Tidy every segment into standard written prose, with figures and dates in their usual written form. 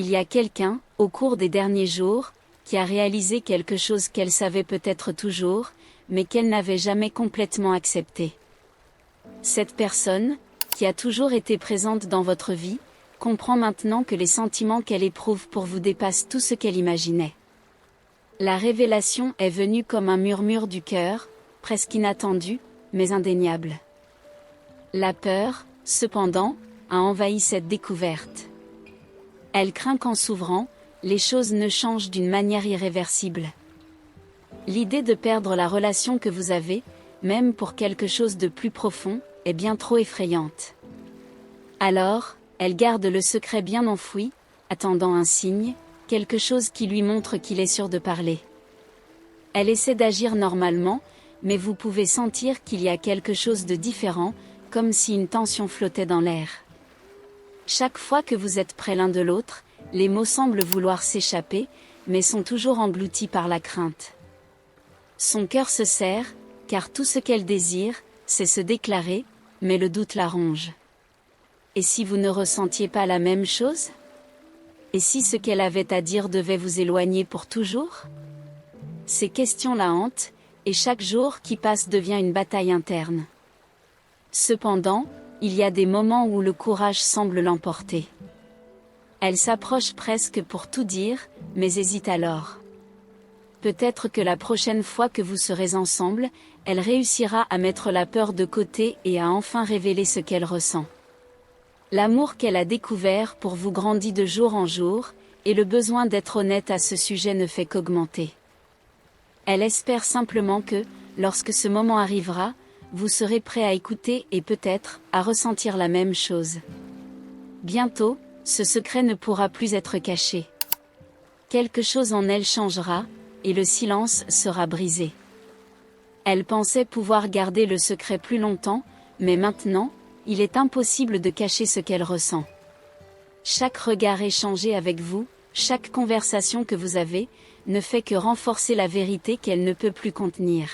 Il y a quelqu'un, au cours des derniers jours, qui a réalisé quelque chose qu'elle savait peut-être toujours, mais qu'elle n'avait jamais complètement accepté. Cette personne, qui a toujours été présente dans votre vie, comprend maintenant que les sentiments qu'elle éprouve pour vous dépassent tout ce qu'elle imaginait. La révélation est venue comme un murmure du cœur, presque inattendu, mais indéniable. La peur, cependant, a envahi cette découverte. Elle craint qu'en s'ouvrant, les choses ne changent d'une manière irréversible. L'idée de perdre la relation que vous avez, même pour quelque chose de plus profond, est bien trop effrayante. Alors, elle garde le secret bien enfoui, attendant un signe, quelque chose qui lui montre qu'il est sûr de parler. Elle essaie d'agir normalement, mais vous pouvez sentir qu'il y a quelque chose de différent, comme si une tension flottait dans l'air. Chaque fois que vous êtes près l'un de l'autre, les mots semblent vouloir s'échapper, mais sont toujours engloutis par la crainte. Son cœur se serre, car tout ce qu'elle désire, c'est se déclarer, mais le doute la ronge. Et si vous ne ressentiez pas la même chose? Et si ce qu'elle avait à dire devait vous éloigner pour toujours? Ces questions la hantent, et chaque jour qui passe devient une bataille interne. Cependant, il y a des moments où le courage semble l'emporter. Elle s'approche presque pour tout dire, mais hésite alors. Peut-être que la prochaine fois que vous serez ensemble, elle réussira à mettre la peur de côté et à enfin révéler ce qu'elle ressent. L'amour qu'elle a découvert pour vous grandit de jour en jour, et le besoin d'être honnête à ce sujet ne fait qu'augmenter. Elle espère simplement que, lorsque ce moment arrivera, vous serez prêt à écouter et peut-être, à ressentir la même chose. Bientôt, ce secret ne pourra plus être caché. Quelque chose en elle changera, et le silence sera brisé. Elle pensait pouvoir garder le secret plus longtemps, mais maintenant, il est impossible de cacher ce qu'elle ressent. Chaque regard échangé avec vous, chaque conversation que vous avez, ne fait que renforcer la vérité qu'elle ne peut plus contenir.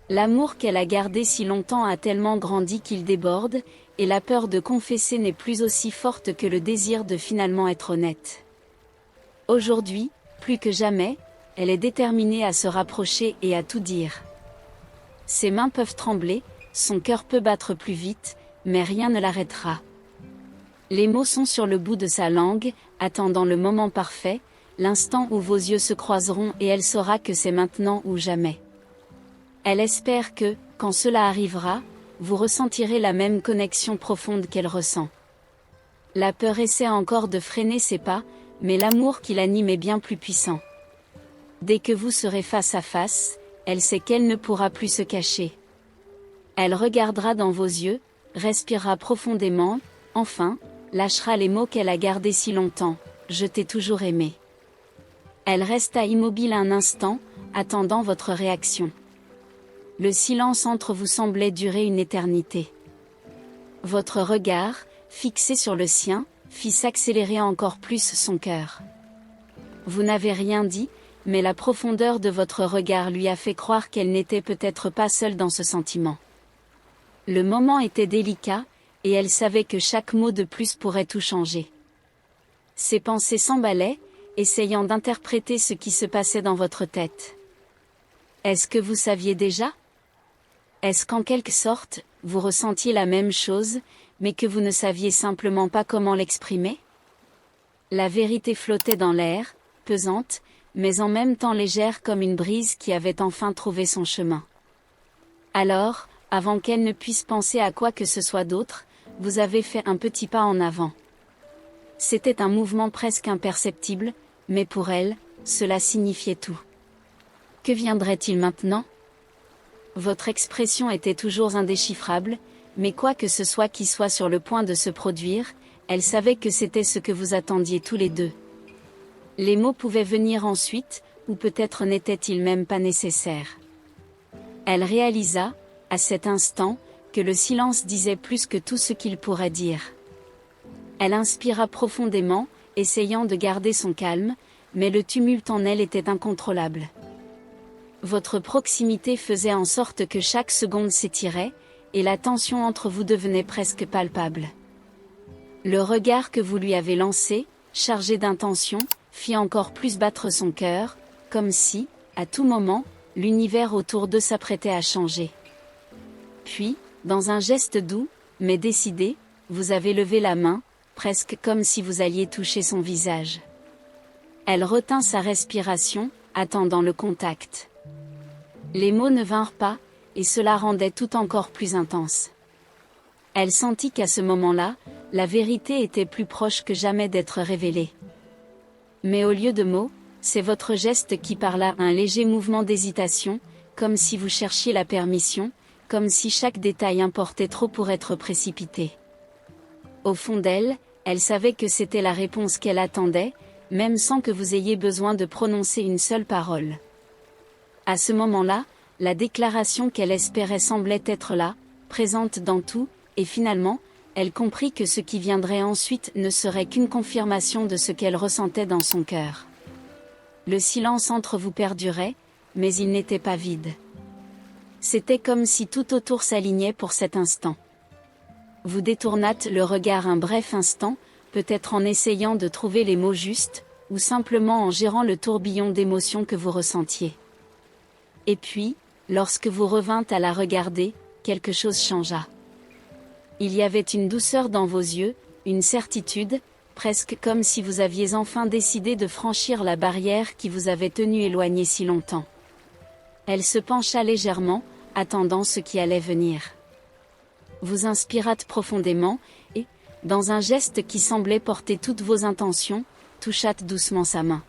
L'amour qu'elle a gardé si longtemps a tellement grandi qu'il déborde, et la peur de confesser n'est plus aussi forte que le désir de finalement être honnête. Aujourd'hui, plus que jamais, elle est déterminée à se rapprocher et à tout dire. Ses mains peuvent trembler, son cœur peut battre plus vite, mais rien ne l'arrêtera. Les mots sont sur le bout de sa langue, attendant le moment parfait, l'instant où vos yeux se croiseront et elle saura que c'est maintenant ou jamais. Elle espère que, quand cela arrivera, vous ressentirez la même connexion profonde qu'elle ressent. La peur essaie encore de freiner ses pas, mais l'amour qui l'anime est bien plus puissant. Dès que vous serez face à face, elle sait qu'elle ne pourra plus se cacher. Elle regardera dans vos yeux, respirera profondément, enfin, lâchera les mots qu'elle a gardés si longtemps, « Je t'ai toujours aimé ». Elle resta immobile un instant, attendant votre réaction. Le silence entre vous semblait durer une éternité. Votre regard, fixé sur le sien, fit s'accélérer encore plus son cœur. Vous n'avez rien dit, mais la profondeur de votre regard lui a fait croire qu'elle n'était peut-être pas seule dans ce sentiment. Le moment était délicat, et elle savait que chaque mot de plus pourrait tout changer. Ses pensées s'emballaient, essayant d'interpréter ce qui se passait dans votre tête. Est-ce que vous saviez déjà? Est-ce qu'en quelque sorte, vous ressentiez la même chose, mais que vous ne saviez simplement pas comment l'exprimer? La vérité flottait dans l'air, pesante, mais en même temps légère comme une brise qui avait enfin trouvé son chemin. Alors, avant qu'elle ne puisse penser à quoi que ce soit d'autre, vous avez fait un petit pas en avant. C'était un mouvement presque imperceptible, mais pour elle, cela signifiait tout. Que viendrait-il maintenant? Votre expression était toujours indéchiffrable, mais quoi que ce soit qui soit sur le point de se produire, elle savait que c'était ce que vous attendiez tous les deux. Les mots pouvaient venir ensuite, ou peut-être n'étaient-ils même pas nécessaires. Elle réalisa, à cet instant, que le silence disait plus que tout ce qu'il pourrait dire. Elle inspira profondément, essayant de garder son calme, mais le tumulte en elle était incontrôlable. Votre proximité faisait en sorte que chaque seconde s'étirait, et la tension entre vous devenait presque palpable. Le regard que vous lui avez lancé, chargé d'intention, fit encore plus battre son cœur, comme si, à tout moment, l'univers autour d'eux s'apprêtait à changer. Puis, dans un geste doux, mais décidé, vous avez levé la main, presque comme si vous alliez toucher son visage. Elle retint sa respiration, attendant le contact. Les mots ne vinrent pas, et cela rendait tout encore plus intense. Elle sentit qu'à ce moment-là, la vérité était plus proche que jamais d'être révélée. Mais au lieu de mots, c'est votre geste qui parla, un léger mouvement d'hésitation, comme si vous cherchiez la permission, comme si chaque détail importait trop pour être précipité. Au fond d'elle, elle savait que c'était la réponse qu'elle attendait, même sans que vous ayez besoin de prononcer une seule parole. À ce moment-là, la déclaration qu'elle espérait semblait être là, présente dans tout, et finalement, elle comprit que ce qui viendrait ensuite ne serait qu'une confirmation de ce qu'elle ressentait dans son cœur. Le silence entre vous perdurait, mais il n'était pas vide. C'était comme si tout autour s'alignait pour cet instant. Vous détournâtes le regard un bref instant, peut-être en essayant de trouver les mots justes, ou simplement en gérant le tourbillon d'émotions que vous ressentiez. Et puis, lorsque vous revîntes à la regarder, quelque chose changea. Il y avait une douceur dans vos yeux, une certitude, presque comme si vous aviez enfin décidé de franchir la barrière qui vous avait tenu éloigné si longtemps. Elle se pencha légèrement, attendant ce qui allait venir. Vous inspirâtes profondément, et, dans un geste qui semblait porter toutes vos intentions, touchâtes doucement sa main.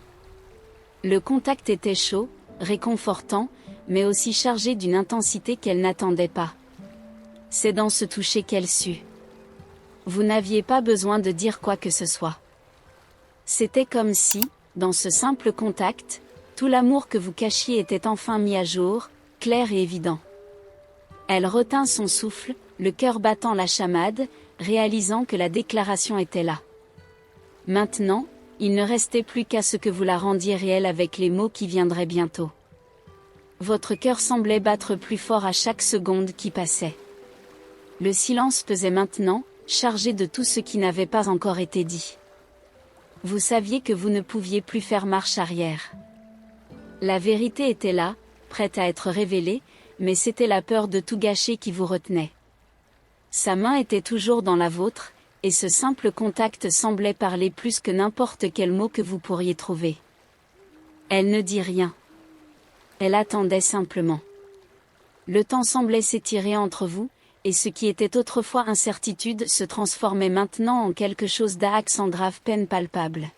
Le contact était chaud, réconfortant, mais aussi chargé d'une intensité qu'elle n'attendait pas. C'est dans ce toucher qu'elle sut. Vous n'aviez pas besoin de dire quoi que ce soit. C'était comme si, dans ce simple contact, tout l'amour que vous cachiez était enfin mis à jour, clair et évident. Elle retint son souffle, le cœur battant la chamade, réalisant que la déclaration était là. Maintenant, il ne restait plus qu'à ce que vous la rendiez réelle avec les mots qui viendraient bientôt. Votre cœur semblait battre plus fort à chaque seconde qui passait. Le silence pesait maintenant, chargé de tout ce qui n'avait pas encore été dit. Vous saviez que vous ne pouviez plus faire marche arrière. La vérité était là, prête à être révélée, mais c'était la peur de tout gâcher qui vous retenait. Sa main était toujours dans la vôtre, et ce simple contact semblait parler plus que n'importe quel mot que vous pourriez trouver. Elle ne dit rien. Elle attendait simplement. Le temps semblait s'étirer entre vous, et ce qui était autrefois incertitude se transformait maintenant en quelque chose d'accent grave, peine palpable.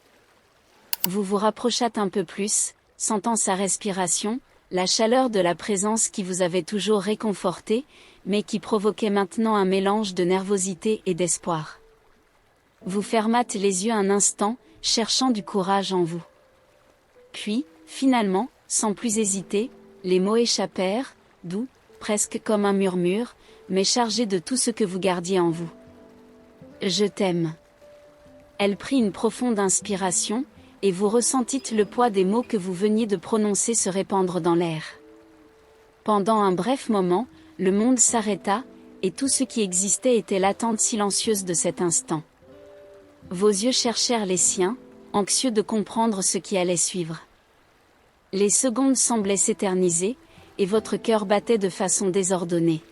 Vous vous rapprochâtes un peu plus, sentant sa respiration, la chaleur de la présence qui vous avait toujours réconforté, mais qui provoquait maintenant un mélange de nervosité et d'espoir. Vous fermâtes les yeux un instant, cherchant du courage en vous. Puis, finalement, sans plus hésiter, les mots échappèrent, doux, presque comme un murmure, mais chargés de tout ce que vous gardiez en vous. Je t'aime. Elle prit une profonde inspiration, et vous ressentîtes le poids des mots que vous veniez de prononcer se répandre dans l'air. Pendant un bref moment, le monde s'arrêta, et tout ce qui existait était l'attente silencieuse de cet instant. Vos yeux cherchèrent les siens, anxieux de comprendre ce qui allait suivre. Les secondes semblaient s'éterniser, et votre cœur battait de façon désordonnée.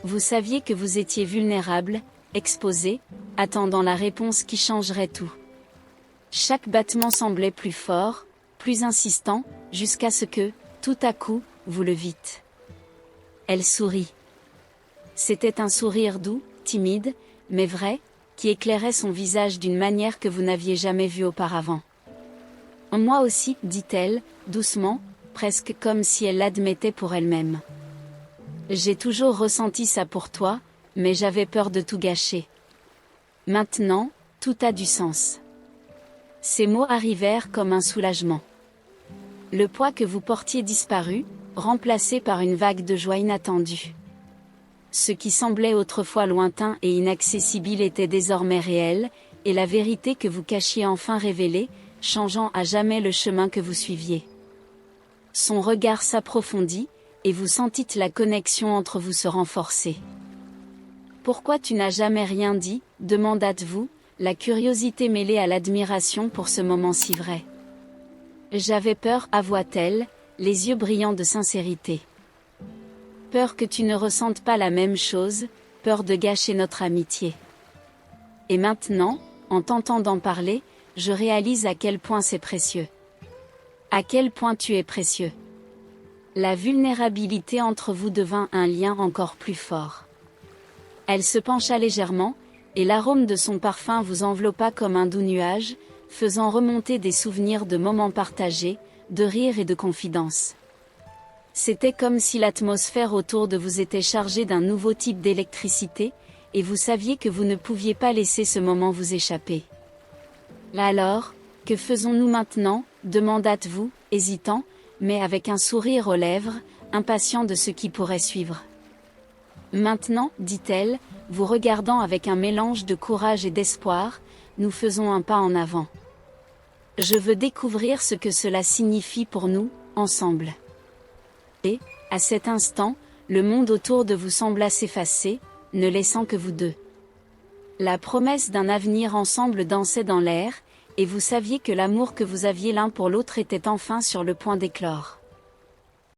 Vous saviez que vous étiez vulnérable, exposé, attendant la réponse qui changerait tout. Chaque battement semblait plus fort, plus insistant, jusqu'à ce que, tout à coup, vous le vîtes. Elle sourit. C'était un sourire doux, timide, mais vrai, qui éclairait son visage d'une manière que vous n'aviez jamais vue auparavant. « Moi aussi, dit-elle, doucement, presque comme si elle l'admettait pour elle-même. J'ai toujours ressenti ça pour toi, mais j'avais peur de tout gâcher. Maintenant, tout a du sens. » Ces mots arrivèrent comme un soulagement. Le poids que vous portiez disparut, remplacé par une vague de joie inattendue. Ce qui semblait autrefois lointain et inaccessible était désormais réel, et la vérité que vous cachiez enfin révélée, changeant à jamais le chemin que vous suiviez. Son regard s'approfondit, et vous sentîtes la connexion entre vous se renforcer. « Pourquoi tu n'as jamais rien dit ?» demandâtes-vous, la curiosité mêlée à l'admiration pour ce moment si vrai. J'avais peur, avoua-t-elle, les yeux brillants de sincérité. Peur que tu ne ressentes pas la même chose, peur de gâcher notre amitié. Et maintenant, en tentant d'en parler, je réalise à quel point c'est précieux. À quel point tu es précieux. La vulnérabilité entre vous devint un lien encore plus fort. Elle se pencha légèrement, et l'arôme de son parfum vous enveloppa comme un doux nuage, faisant remonter des souvenirs de moments partagés, de rires et de confidences. C'était comme si l'atmosphère autour de vous était chargée d'un nouveau type d'électricité, et vous saviez que vous ne pouviez pas laisser ce moment vous échapper. Alors, que faisons-nous maintenant, demandâtes-vous, hésitant, mais avec un sourire aux lèvres, impatient de ce qui pourrait suivre. Maintenant, dit-elle, vous regardant avec un mélange de courage et d'espoir, nous faisons un pas en avant. Je veux découvrir ce que cela signifie pour nous, ensemble. Et, à cet instant, le monde autour de vous sembla s'effacer, ne laissant que vous deux. La promesse d'un avenir ensemble dansait dans l'air, et vous saviez que l'amour que vous aviez l'un pour l'autre était enfin sur le point d'éclore.